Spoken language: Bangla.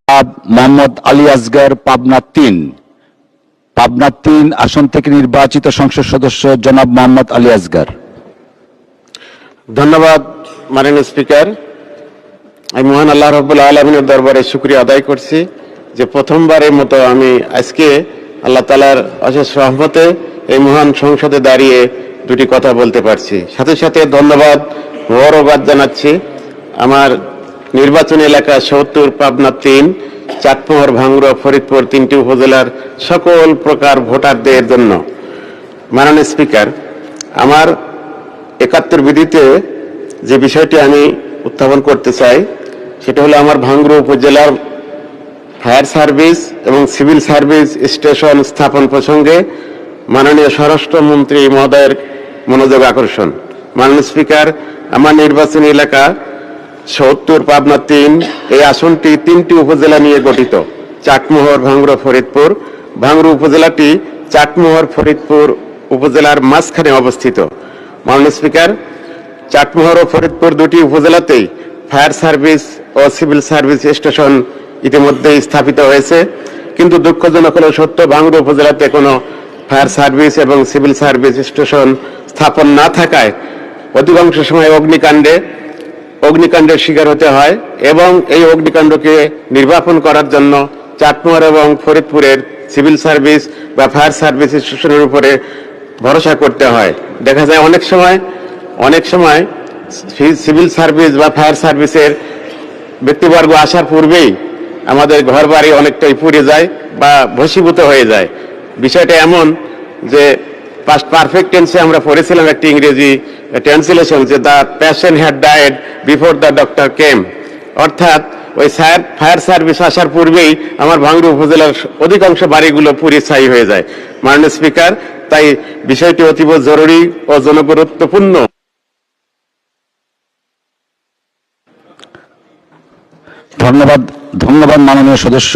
মোহাম্মদ আলী আসগর পাবনা ৩ আসন থেকে নির্বাচিত সংসদ সদস্য জনাব মোহাম্মদ আলী আসগর। ধন্যবাদ মাননীয় স্পিকার। আমি মহান আল্লাহ রাব্বুল আলামিনের দরবারে শুকরিয়া আদায় করছি যে প্রথমবারের মতো আমি আজকে আল্লাহ তাআলার অশেষ রহমতে এই মহান সংসদে দাঁড়িয়ে দুটি কথা বলতে পারছি। সাথে সাথে ধন্যবাদ মোবারকবাদ জানাচ্ছি আমার নির্বাচনী এলাকা ৭০, পাবনা ৩, চাটমোহর, ভাঙ্গুড়া, ফরিদপুর ৩টি উপজেলার সকল প্রকার ভোটারদের জন্য। মাননীয় স্পিকার, আমার ৭১ বিধিতে যে বিষয়টি আমি উত্থাপন করতে চাই সেটা হলো আমার ভাঙ্গুড়া উপজেলার ফায়ার সার্ভিস এবং সিভিল সার্ভিস স্টেশন স্থাপন প্রসঙ্গে মাননীয় স্বরাষ্ট্রমন্ত্রী মহোদয়ের মনোযোগ আকর্ষণ। মাননীয় স্পিকার, আমার নির্বাচনী এলাকা ৭০, পাবনা ৩, এই আসনটি ৩টি উপজেলা নিয়ে গঠিত: চাটমোহর, ভাঙ্গুড়া, ফরিদপুর। ভাঙ্গুড়া উপজেলাটি চাটমোহর, ফরিদপুর উপজেলার মাঝখানে অবস্থিত। মাননীয় স্পিকার, চাটমোহর ও ফরিদপুর দুটি উপজেলাতেই ফায়ার সার্ভিস ও সিভিল সার্ভিস স্টেশন ইতিমধ্যেই স্থাপিত হয়েছে, কিন্তু দুঃখজনক হলেও সত্য, ভাঙ্গুড়া উপজেলাতে কোনো ফায়ার সার্ভিস এবং সিভিল সার্ভিস স্টেশন স্থাপন না থাকায় অধিকাংশ সময় অগ্নিকাণ্ডের শিকার হতে হয় এবং এই অগ্নিকাণ্ডকে নির্বাপন করার জন্য চাটমোহর এবং ফরিদপুরের সিভিল সার্ভিস বা ফায়ার সার্ভিস স্টেশনের উপরে ভরসা করতে হয়। দেখা যায় অনেক সময় সিভিল সার্ভিস বা ফায়ার সার্ভিসের ব্যক্তিবর্গ আসার পূর্বেই আমাদের ঘর বাড়ি অনেকটাই পুড়ে যায় বা ভস্মীভূত হয়ে যায়। বিষয়টা এমন যে পাস্ট পারফেক্ট টেন্সে আমরা পড়েছিলাম একটি ইংরেজি ট্রান্সলেশন, যে the patient had died before the doctor came, অর্থাৎ ওই ফায়ার সার্ভিস আসার পূর্বেই আমার ভাঙ্গুড়া উপজেলার অধিকাংশ বাড়িগুলো পুড়ে ছাই হয়ে যায়। মাননীয় স্পিকার, তাই বিষয়টি অতীব জরুরি ও জনগুরুত্বপূর্ণ। ধন্যবাদ মাননীয় সদস্য।